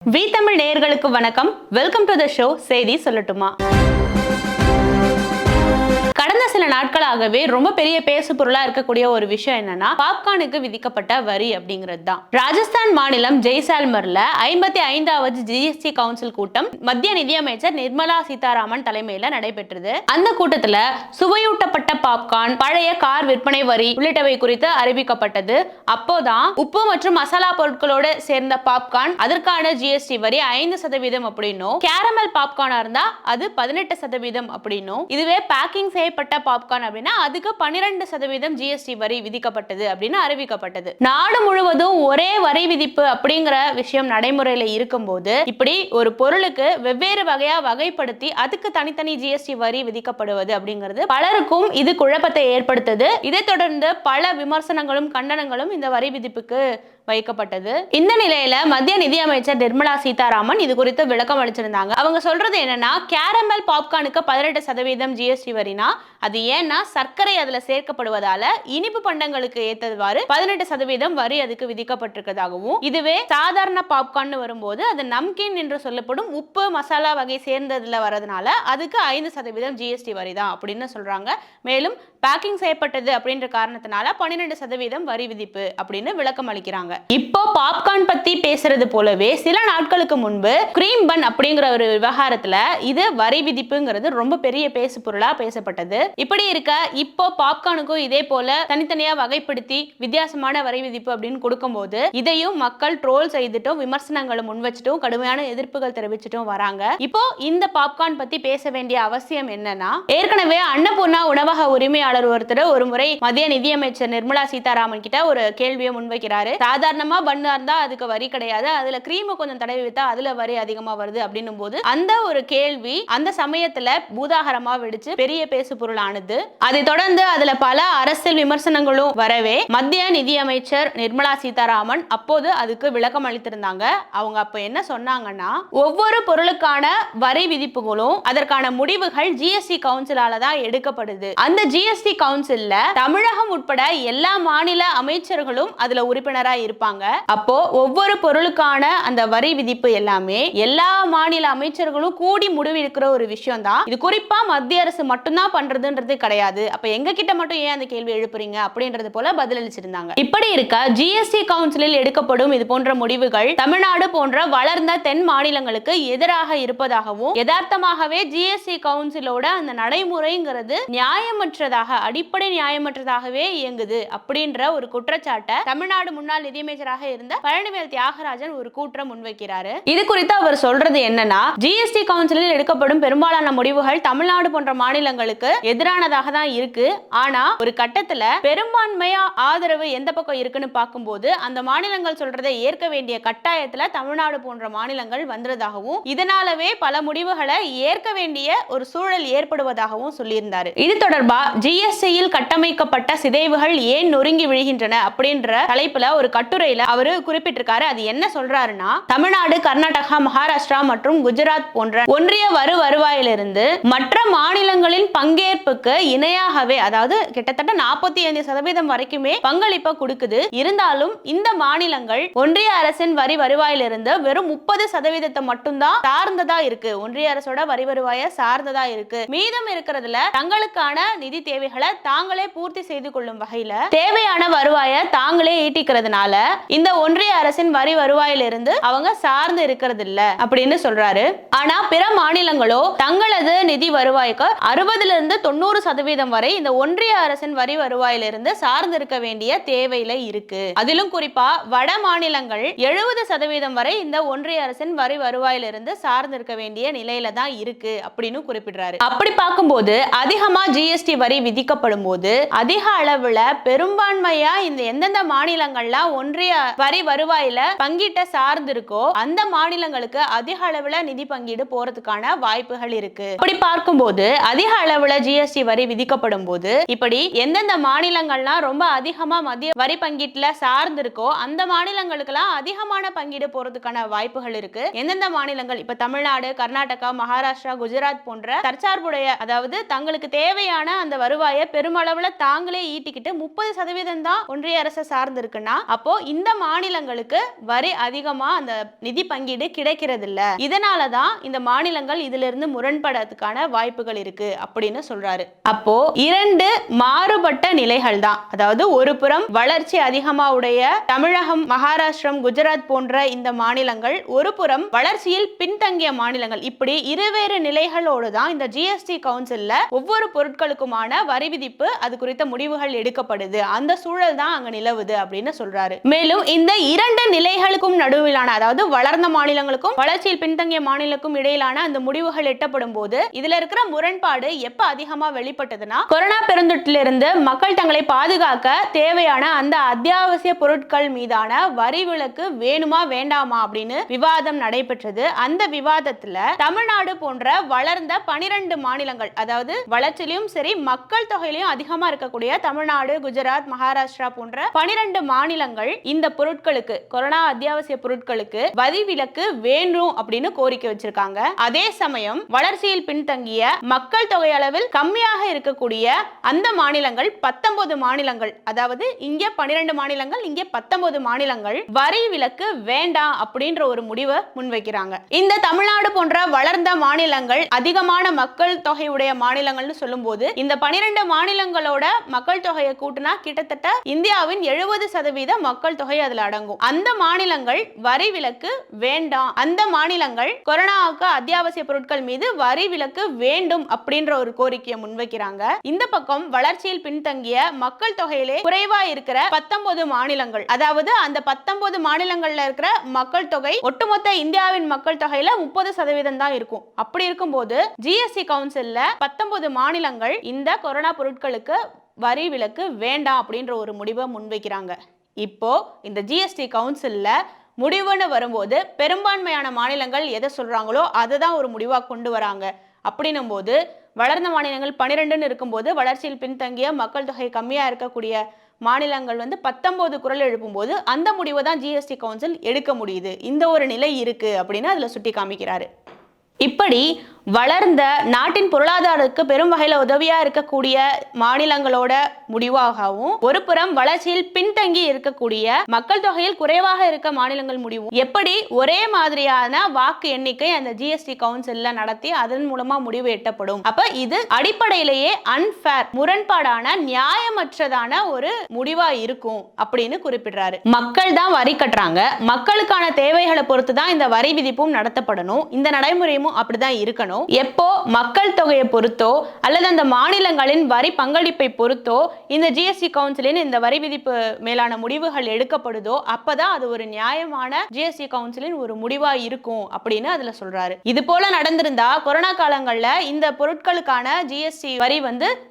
We Tamil நேயர்களுக்கு வணக்கம். Welcome to the show. செய்தி சொல்லட்டுமா? கடந்த சில நாட்களாகவே ரொம்ப பெரிய பேசு பொருளா இருக்கக்கூடிய ஒரு விஷயம் என்னன்னா, பாப்கார்னுக்கு விதிக்கப்பட்ட வரி அப்படிங்கிறது தான். ராஜஸ்தான் மாநிலம் ஜெய்சால்மர்ல 55வது ஜிஎஸ்டி கவுன்சில் கூட்டம் மத்திய நிதியமைச்சர் நிர்மலா சீதாராமன் தலைமையில நடைபெற்றது. அந்த கூட்டத்துல சுவையூட்டப்பட்ட பாப்கார்ன், பழைய கார் விற்பனை வரி உள்ளிட்டவை குறித்து அறிவிக்கப்பட்டது. அப்போதான் உப்பு மற்றும் மசாலா பொருட்களோடு சேர்ந்த பாப்கார்ன் அதற்கான ஜிஎஸ்டி வரி 5% அப்படின்னும், கேரமல் பாப்கார்னா இருந்தா அது 18% அப்படின்னும், இதுவே பேக்கிங் செய்யப்பட்ட பாப்கார்ன் அப்படின்னா அதுக்கு 12% ஜிஎஸ்டி வரி விதிக்கப்பட்டது அப்படின்னு அறிவிக்கப்பட்டது. நாடு முழுவதும் ஒரே வரி விதிப்பு அப்படிங்கிற விஷயம் நடைமுறையில இருக்கும்போது, இப்படி ஒரு பொருளுக்கு வெவ்வேறு வகையா வகைப்படுத்தி அதுக்கு தனித்தனி ஜிஎஸ்டி வரி விதிக்கப்படுவது அப்படிங்கிறது பலருக்கும் இது குழப்பத்தை ஏற்படுத்தது. இதைத் தொடர்ந்து பல விமர்சனங்களும் கண்டனங்களும் இந்த வரி விதிப்புக்கு வைக்கப்பட்டது. இந்த நிலையில மத்திய நிதியமைச்சர் நிர்மலா சீதாராமன் இது குறித்து விளக்கம் அளிச்சிருந்தாங்க. அவங்க சொல்றது என்னன்னா, கேரமல் பாப்கார்னுக்கு 18% ஜிஎஸ்டி வரினா அது ஏன்னா சர்க்கரை அதுல சேர்க்கப்படுவதால இனிப்பு பண்டங்களுக்கு ஏற்றவாறு 18% வரி அதுக்கு விதிக்கப்பட்டிருக்கிறதாகவும், இதுவே சாதாரண பாப்கார்ன் வரும்போது அது நம்கின் என்று சொல்லப்படும் உப்பு மசாலா வகை சேர்ந்ததுல வரதுனால அதுக்கு 5% ஜிஎஸ்டி வரி தான் அப்படின்னு சொல்றாங்க. மேலும் பேக்கிங் செய்யப்பட்டது அப்படின்ற காரணத்தினால 12% வரி விதிப்பு அப்படின்னு விளக்கம் அளிக்கிறாங்க. இப்போ பாப்கார்ன் பத்தி பேசுறது போலவே சில நாட்களுக்கு முன்பு கிரீம் பன் அப்படிங்கிற ஒரு விவகாரத்துல இது வரி விதிப்புங்கிறது ரொம்ப பெரிய பேசு பொருளா பேசப்பட்டது. இப்படி இருக்க இப்போ பாப்கார்னுக்கும் இதே போல தனித்தனியா வகைப்படுத்தி வித்தியாசமான வரி விதிப்பு அப்படின்னு கொடுக்கும்போது இதையும் மக்கள் ட்ரோல் செய்துட்டும் விமர்சனங்களை முன் வச்சுட்டும் கடுமையான எதிர்ப்புகள் தெரிவிச்சுட்டும் வராங்க. இப்போ இந்த பாப்கார்ன் பத்தி பேச வேண்டிய அவசியம் என்னன்னா, ஏற்கனவே அன்னபூர்ணா உணவக உரிமையாளர் ஒருத்தர் ஒரு முறை மத்திய நிதியமைச்சர் நிர்மலா சீதாராமன் கிட்ட ஒரு கேள்வியை முன்வைக்கிறாரு. சாதாரணமா பண்ணா இருந்தா அதுக்கு வரி கிடையாது, அதுல கிரீம் கொஞ்சம் தடவி வித்தா அதுல வரி அதிகமா வருது அப்படின்னும் போது அந்த ஒரு கேள்வி அந்த சமயத்துல பூதாகரமா வெடிச்சு பெரிய பேசு பொருளானது. அதை தொடர்ந்து அதுல பல அரசியல் விமர்சனங்களும் வரவே மத்திய நிதியமைச்சர் நிர்மலா சீதாராமன் அப்போது அதுக்கு விளக்கம் அளித்திருந்தாங்க. அவங்க அப்ப என்ன சொன்னாங்கன்னா, ஒவ்வொரு பொருளுக்கான வரி விதிப்புகளும் அதற்கான முடிவுகள் ஜிஎஸ்டி கவுன்சிலால தான் எடுக்கப்படுது. அந்த ஜிஎஸ்டி கவுன்சில்ல தமிழகம் உட்பட எல்லா மாநில அமைச்சர்களும் அதுல உறுப்பினரா இருப்பாங்க. அப்போ ஒவ்வொரு பொருளுக்கான அந்த வரி விதிப்பு எல்லாமே எல்லா மாநில அமைச்சர்களும் கூடி முடிவெடுக்கிற ஒரு விஷயம் தான். இது குறிப்பா மத்திய அரசு மட்டும்தான் பண்றதுன்றது கிடையாது. அப்ப எங்க கிட்ட மட்டும் ஏன் அந்த கேள்வி எழுப்புறீங்க அப்படின்றது போல பதிலளிச்சிருந்தாங்க. இப்படி இருக்க ஜிஎஸ்டி கவுன்சிலில் எடுக்கப்படும் இது போன்ற முடிவுகள் தமிழ்நாடு போன்ற வளர்ந்த தென் மாநிலங்களுக்கு எதிராக இருப்பதாகவும், யதார்த்தமாகவே ஜிஎஸ்டி கவுன்சிலோட அந்த நடைமுறைங்கிறது நியாயமற்றதாக, அடிப்படை நியாயமற்றதாகவே இயங்குது அப்படின்ற ஒரு குற்றச்சாட்டை தமிழ்நாடு முன்னாள் நிதியமைச்சராக இருந்த பழனிவேல் தியாகராஜன் ஒரு கூற்றம் முன்வைக்கிறாரு. இது குறித்து அவர் சொல்றது என்னன்னா, ஜிஎஸ்டி கவுன்சிலில் எடுக்கப்படும் பெரும்பாலான முடிவுகள் தமிழ்நாடு போன்ற மாநிலங்களுக்கு எதிரானதாக தான் இருக்கு. ஆனா ஒரு கட்டத்துல பெரும்பான்மையா ஆதரவு எந்த பக்கம் இருக்குன்னு பார்க்கும்போது அந்த மாநிலங்கள் சொல்றதை ஏற்க வேண்டிய கட்டாயத்துல தமிழ்நாடு போன்ற மாநிலங்கள் வந்ததாகவும், இதனாலவே பல முடிவுகளை ஏற்க வேண்டிய ஒரு சூழல் ஏற்படுவதாகவும் சொல்லியிருந்தாரு. இது தொடர்பா ஜிஎஸ்டியில் கட்டமைக்கப்பட்ட சிதைவுகள் ஏன் நொறுங்கி விழுகின்றன அப்படின்ற தலைப்புல ஒரு கட்டுரையில அவரு குறிப்பிட்டிருக்காரு. அது என்ன சொல்றாருன்னா, தமிழ்நாடு, கர்நாடகா, மகாராஷ்டிரா மற்றும் குஜராத் போன்ற ஒன்றிய வருவாயிலிருந்து மற்ற மாநிலங்களின் பங்கேற்புக்கு இணையாகவே, அதாவது கிட்டத்தட்ட 45% வரைக்குமே பங்களிப்பை கொடுக்குது. இருந்தாலும் இந்த மாநிலங்கள் ஒன்றிய அரசின் வரி வருவாயிலிருந்து வெறும் 30% மட்டும்தான் சார்ந்ததா இருக்கு. ஒன்றிய அரசோட வரி வருவாயை சார்ந்ததா இருக்கு. மீதம் இருக்கிறதுல தங்களுக்கான நிதி தேவைகளை தாங்களே பூர்த்தி செய்து கொள்ளும் வகையில தேவையான வருவாயை தாங்களே ஈட்டிக்கிறதுனால இந்த ஒன்றிய அரசின் வரி வருவாயிலிருந்து அவங்க சார்ந்து இருக்கிறது இல்ல அப்படின்னு சொல்றாரு. ஆனா பிற மாநிலங்களோ தங்களது நிதி வருவாய்க்கு 60% வரை இந்த ஒன்றிய அரசின் வரி வருவாயிலிருந்து சார்ந்து இருக்க வேண்டிய தேவையில இருக்கு. அதிலும் குறிப்பா வட மாநிலங்கள் 70% வரை இந்த ஒன்றிய அரசின் வரி வருவாயிலிருந்து சார்ந்து இருக்க வேண்டிய நிலையில தான் இருக்கு அப்படின்னு குறிப்பிடுறாரு. அப்படி பார்க்கும்போது அதிகமா ஜிஎஸ்டி வரி விதிக்கப்படும் போது அதிக அளவுல பெரும்பான்மையா இந்த எந்தெந்த மாநிலங்கள்லாம் ஒன்றிய வரி வருவாயில பங்கீட்ட சார்ந்து இருக்கோ அந்த மாநிலங்களுக்கு அதிக அளவுல நிதி பங்கீடு போறதுக்கான வாய்ப்புகள் இருக்கு. அப்படி பார்க்கும்போது அதிக அளவுல ஜிஎஸ்டி வரி விதிக்கப்படும் போது இப்படி எந்தெந்த மாநிலங்கள்லாம் ரொம்ப அதிகமா மத்திய வரி பங்கீட்டுல சார்ந்து இருக்கோ அந்த மாநிலங்களுக்கெல்லாம் அதிகமான பங்கீடு போறதுக்கான வாய்ப்புகள் இருக்கு. எந்தெந்த மாநிலங்கள் இப்ப தமிழ்நாடு, கர்நாடகா, மகாராஷ்டிரா, குஜராத் போன்ற தற்சார்புடைய, அதாவது தங்களுக்கு தேவையான அந்த வருவாயை பெருமளவுல தாங்களே ஈட்டிக்கிட்டு 30% தான் ஒன்றிய அரசு சார்ந்து இருக்குன்னா, அப்போ இந்த மாநிலங்களுக்கு வரி அதிகமா அந்த நிதி பங்கீடு கிடைக்கிறது இல்ல. இதனாலதான் இந்த மாநிலங்கள் இதுல இருந்து முரண்படுறதுக்கான வாய்ப்புகள் இருக்கு அப்படின்னு சொல்றாரு. அப்போ இரண்டு மாறுபட்ட நிலைகள் தான். அதாவது ஒரு புறம் வளர்ச்சி அதிகமா உடைய தமிழகம், மகாராஷ்டிரம், குஜராத் போன்ற இந்த மாநிலங்கள், ஒரு புறம் வளர்ச்சியில் பின்தங்கிய மாநிலங்கள், இப்படி இருவேறு நிலைகளோடு தான் இந்த ஜிஎஸ்டி கவுன்சில்ல ஒவ்வொரு பொருட்களுக்குமான வரி விதிப்பு அது குறித்த முடிவுகள் எடுக்கப்படுது. அந்த சூழல் தான் அங்க நிலவுது அப்படின்னு சொல்றாரு. மேலும் இந்த இரண்டு நிலைகளுக்கும் நடுவிலான, அதாவது வளர்ந்த மாநிலங்களுக்கும் வளர்ச்சியில் பின்தங்கிய மாநிலங்களுக்கும் இடையிலான அந்த முடிவுகள் எட்டப்படும் போது இதுல இருக்கிற முரண்பாடு எப்ப அதிகமா வெளிப்பட்டதுன்னா, கொரோனா பெருந்தொற்றிலிருந்து மக்கள் தங்களை பாதுகாக்க தேவையான அந்த அத்தியாவசிய பொருட்கள் மீதான வரி விலக்கு வேணுமா வேண்டாமா அப்படின்னு விவாதம் நடைபெற்றது. அந்த விவாதத்துல தமிழ்நாடு போன்ற வளர்ந்த 12 மாநிலங்கள், அதாவது வளர்ச்சியிலும் சரி மக்கள் தொகையிலும் அதிகமா இருக்கக்கூடிய தமிழ்நாடு, குஜராத், மகாராஷ்டிரா போன்ற 12 மாநிலங்கள் இந்த பொருட்களுக்கு, கொரோனா அத்தியாவசிய பொருட்களுக்கு வரி விலக்கு வேண்டும் அப்படின்னு கோரிக்கை வச்சிருக்காங்க. அதே சமயம் வளர்ச்சியில் பின்தங்கிய மக்கள் தொகை அளவில் கம்மியாக இருக்கக்கூடிய அந்த மாநிலங்கள் 19 மாநிலங்கள், அதாவது இங்க 12 மாநிலங்கள், இங்க 19 மாநிலங்கள் வரி விலக்கு வேண்டாம் அப்படின்ற ஒரு முடிவை முன்வைக்கிறாங்க. இந்த தமிழ்நாடு போன்ற வளர்ந்த மாநிலங்கள் அதிகமான மக்கள் தொகையுடைய மாநிலங்கள்னு சொல்லும்போது இந்த 12 மாநிலங்களோட மக்கள் தொகையை கூட்டினா கிட்டத்தட்ட இந்தியாவின் 70% மக்கள் தொகை அதுல அடங்கும். அந்த மாநிலங்கள் வரி விலக்கு வேண்டாம், அந்த மாநிலங்கள் கொரோனாவுக்கு அத்தியாவசிய பொருட்கள் மீது வரி விலக்கு வேண்டும் அப்படின்ற ஒரு கோரிக்கையை முன்வைக்கிறாங்க. இந்த பக்கம் வளர்ச்சியில் பின்தங்கிய மக்கள் தொகையிலே குறைவா இருக்கிற 19 மாநிலங்கள், அதாவது அந்த 19 மாநிலங்கள்ல இருக்கிற மக்கள் தொகை ஒட்டுமொத்த இந்தியாவின் மக்கள் தொகையில 30% தான் இருக்கும். அப்படி இருக்கும்போது ஜிஎஸ்டி கவுன்சில்ல 19 மாநிலங்கள் இந்த கொரோனா பொருட்களுக்கு வரி விலக்கு வேண்டாம் அப்படின்ற ஒரு முடிவை முன்வைக்கிறாங்க. இப்போ இந்த ஜிஎஸ்டி கவுன்சில்ல முடிவுன்னு வரும்போது பெரும்பான்மையான மாநிலங்கள் எதை சொல்றாங்களோ அதை தான் ஒரு முடிவா கொண்டு வராங்க. அப்படின்னும் போது வளர்ந்த மாநிலங்கள் 12ன்னு இருக்கும்போது வளர்ச்சியில் பின்தங்கிய மக்கள் தொகை கம்மியா இருக்கக்கூடிய மாநிலங்கள் 19 குரல் எழுப்பும் போது அந்த முடிவை தான் ஜிஎஸ்டி கவுன்சில் எடுக்க முடியுது. இந்த ஒரு நிலை இருக்கு அப்படின்னு அதுல சுட்டி காமிக்கிறாரு. இப்படி வளர்ந்த நாட்டின் பொருளாதாரத்துக்கு பெரும் வகையில் உதவியா இருக்கக்கூடிய மாநிலங்களோட முடிவாகவும், ஒரு புறம் வளர்ச்சியில் பின்தங்கி இருக்கக்கூடிய மக்கள் தொகையில் குறைவாக இருக்க மாநிலங்கள் முடிவும் எப்படி ஒரே மாதிரியான வாக்கு எண்ணிக்கை அந்த ஜிஎஸ்டி கவுன்சில்ல நடத்தி அதன் மூலமா முடிவு எட்டப்படும். அப்ப இது அடிப்படையிலேயே அன்ஃபேர், முரண்பாடான, நியாயமற்றதான ஒரு முடிவா இருக்கும் அப்படின்னு குறிப்பிடுறாரு. மக்கள் தான் வரி கட்டுறாங்க, மக்களுக்கான தேவைகளை பொறுத்து தான் இந்த வரி விதிப்பும் நடத்தப்படணும். இந்த நடைமுறையும் அப்படிதான் இருக்கணும். எப்போ மக்கள் தொகையை பொறுத்தோ அல்லது அந்த மாநிலங்களின் வரி பங்களிப்பை பொறுத்தோ இந்த ஜிஎஸ்டி கவுன்சிலின் இந்த வரி விதிப்பு மேலான முடிவுகள் எடுக்கப்படுதோ அப்பதான் அது ஒரு நியாயமான ஜிஎஸ்டி கவுன்சிலின் ஒரு முடிவா இருக்கும் அப்படின்னு அதுல சொல்றாரு. இது போல நடந்திருந்தா கொரோனா காலங்கள்ல இந்த பொருட்களுக்கான ஜிஎஸ்டி வரி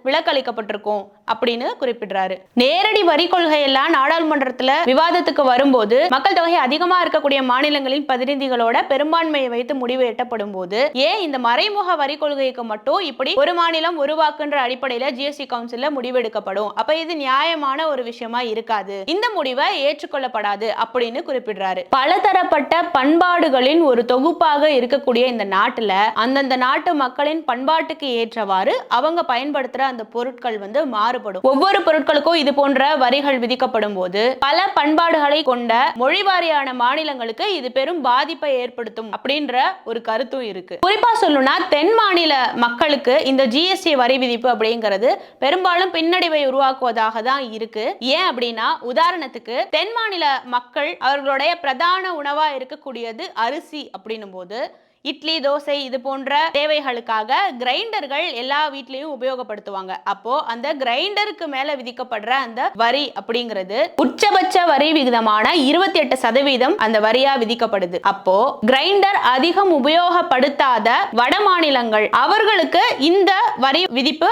விலக்களிக்கப்பட்டிருக்கும் அப்படின்னு குறிப்பிடுறாரு. நேரடி வரி கொள்கை எல்லாம் நாடாளுமன்றத்துல விவாதத்துக்கு வரும்போது மக்கள் தொகை அதிகமா இருக்கக்கூடிய மாநிலங்களின் பிரதிநிதிகளோட பெரும்பான்மையை வைத்து முடிவு எட்டப்படும் போது ஏன் இந்த மறைமுக வரி கொள்கைக்கு மட்டும் இப்படி ஒரு மாநிலம் ஒரு வாக்குன்ற அடிப்படையில ஜிஎஸ்டி கவுன்சில்ல முடிவெடுக்கப்படும்? அப்ப இது நியாயமான ஒரு விஷயமா இருக்காது, இந்த முடிவை ஏற்றுக்கொள்ளப்படாது அப்படின்னு குறிப்பிடுறாரு. பலதரப்பட்ட பண்பாடுகளின் ஒரு தொகுப்பாக இருக்கக்கூடிய இந்த நாட்டுல அந்தந்த நாட்டு மக்களின் பண்பாட்டுக்கு ஏற்றவாறு அவங்க பயன்படுத்துற அந்த பொருட்கள் மாறுபடும். ஒவ்வொரு பொருட்களுக்கும் இது போன்ற வரிகள் விதிக்கப்படும் போது பல பண்பாடுகளை கொண்ட மொழிவாரியான மாநிலங்களுக்கு இது பெரும் பாதிப்பை ஏற்படுத்தும் அப்படின்ற ஒரு கருத்தும் இருக்கு. குறிப்பா சொல்லணும்னா தென் மாநில மக்களுக்கு இந்த ஜிஎஸ்டி வரி விதிப்பு அப்படிங்கிறது பெரும்பாலும் பின்னடைவை உருவாக்குவதாக தான் இருக்கு. ஏன் அப்படின்னா, உதாரணத்துக்கு தென் மாநில மக்கள் அவர்களுடைய பிரதான உணவா இருக்கக்கூடியது அரிசி அப்படின்னும் போது இட்லி, தோசை இது போன்ற தேவைகளுக்காக கிரைண்டர்கள் எல்லா வீட்லயும் உபயோகப்படுத்துவாங்க. அப்போ அந்த கிரைண்டருக்கு மேல விதிக்கப்படுற அந்த வரி அப்படிங்கிறது உச்சபட்ச வரி விகிதமான 28% அந்த வரியா விதிக்கப்படுது. அப்போ கிரைண்டர் அதிகம் உபயோகப்படுத்தாத வட மாநிலங்கள் அவர்களுக்கு இந்த வரி விதிப்பு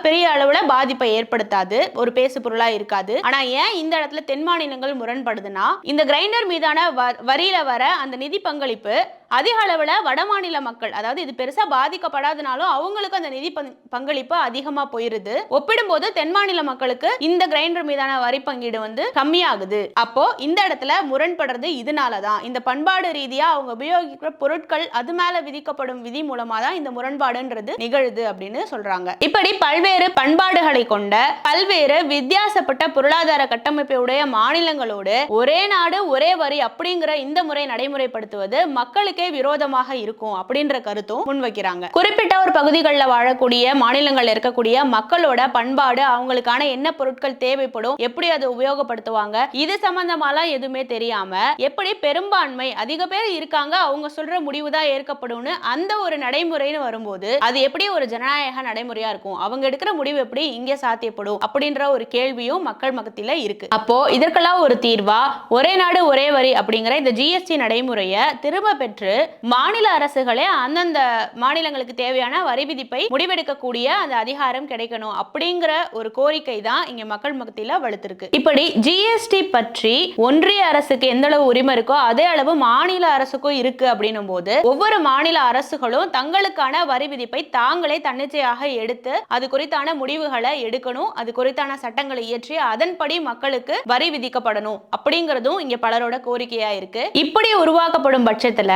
பெரிய அளவுல பாதிப்பை ஏற்படுத்தாது, ஒரு பேசு பொருளா இருக்காது. ஆனா ஏன் இந்த இடத்துல தென் மாநிலங்கள் முரண்படுதுன்னா, இந்த கிரைண்டர் மீதான வரியில வர அந்த நிதி பங்களிப்பு அதிக அளவுல வடமாநில மக்கள், அதாவது இது பெருசா பாதிக்கப்படாதனாலும் அவங்களுக்கு அந்த நிதி பங்களிப்பு அதிகமா போயிருது. ஒப்பிடும்போது தென் மாநில மக்களுக்கு இந்த கிரைண்டர் மீதான வரி பங்கீடு கம்மியாகுது. அப்போ இந்த இடத்துல முரண்படுறது இதனாலதான். இந்த பண்பாடு ரீதியா அவங்க உபயோகிக்கிற பொருட்கள் அது மேல விதிக்கப்படும் விதி மூலமா தான் இந்த முரண்பாடுன்றது நிகழுது அப்படின்னு சொல்றாங்க. இப்படி பல்வேறு பண்பாடுகளை கொண்ட பல்வேறு வித்தியாசப்பட்ட பொருளாதார கட்டமைப்பை உடைய மாநிலங்களோடு ஒரே நாடு ஒரே வரி அப்படிங்கிற இந்த முறை நடைமுறைப்படுத்துவது மக்களுக்கே விரோதமாக இருக்கும் அப்படின்ற கருத்தும் முன்வைக்கிறாங்க. குறிப்பிட்ட ஒரு பகுதிகளில் வாழக்கூடிய மாநிலங்கள் இருக்கக்கூடிய மக்களோட பண்பாடு, அவங்களுக்கான என்ன பொருட்கள் தேவைப்படும், எப்படி அதை உபயோகப்படுத்துவாங்க, இது சம்பந்தமாலாம் எதுவுமே தெரியாம எப்படி பெரும்பான்மை அதிக பேர் இருக்காங்க அவங்க சொல்ற முடிவு தான் ஏற்கப்படும்னு அந்த ஒரு நடைமுறைன்னு வரும்போது அது எப்படி ஒரு ஜனநாயக நடைமுறையா இருக்கும், அவங்க எடுக்கிற முடிவு எப்படி இங்கே சாத்தியப்படும் அப்படின்ற ஒரு கேள்வியும் மக்கள் மத்தியில இருக்கு. அப்போ இதற்கெல்லாம் ஒரு தீர்வா ஒரே நாடு ஒரே வரி அப்படிங்கிற இந்த ஜிஎஸ்டி நடைமுறையை திரும்ப பெற்று மாநில அரசுகளே அந்தந்த மாநிலங்களுக்கு தேவையான வரி விதிப்பை முடிவெடுக்கக்கூடிய அந்த அதிகாரம் கிடைக்கணும் அப்படிங்கிற ஒரு கோரிக்கை தான் இங்க மக்கள் மத்தியில வலுத்திருக்கு. இப்படி ஜிஎஸ்டி பற்றி ஒன்றிய அரசுக்கு எந்த அளவு உரிமை இருக்கோ அதே அளவு மாநில அரசுக்கும் இருக்கு அப்படின்னும் போது ஒவ்வொரு மாநில அரசுகளும் தங்களுக்கான வரி விதிப்பை தாங்களே தன்னிச்சையாக எடுத்து அது குறித்தான முடிவுகளை எடுக்கணும், அது குறித்தான சட்டங்களை இயற்றி அதன்படி மக்களுக்கு வரி விதிக்கப்படணும் அப்படிங்கிறதும் இங்க பலரோட கோரிக்கையா இருக்கு. இப்படி உருவாக்கப்படும் பட்சத்துல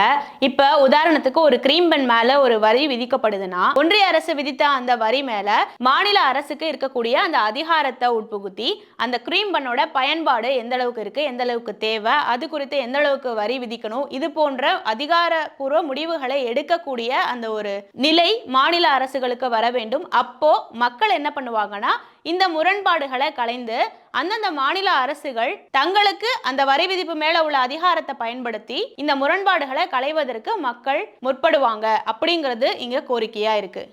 இப்ப உதாரணத்துக்கு ஒரு கிரீம் பன் மேல ஒரு வரி விதிக்கப்படுதுன்னா ஒன்றிய அரசு விதித்த அந்த வரி மேல மாநில அரசுக்கு இருக்கக்கூடிய அந்த அதிகாரத்தை உட்புகுத்தி அந்த கிரீம் பண்ணோட பயன்பாடு எந்த அளவுக்கு இருக்கு, எந்த அளவுக்கு தேவை, அது குறித்து எந்த அளவுக்கு வரி விதிக்கணும், இது போன்ற அதிகாரப்பூர்வ முடிவுகளை எடுக்கக்கூடிய அந்த ஒரு நிலை மாநில அரசுகளுக்கு வர வேண்டும். அப்போ மக்கள் என்ன பண்ணுவாங்கன்னா இந்த முரண்பாடுகளை கலைந்து அந்தந்த மாநில அரசுகள் தங்களுக்கு அந்த வரி விதிப்பு மேல உள்ள அதிகாரத்தை பயன்படுத்தி இந்த முரண்பாடுகளை களைவதற்கு மக்கள் முற்படுவாங்க அப்படிங்கிறது இங்க கோரிக்கையா இருக்கு.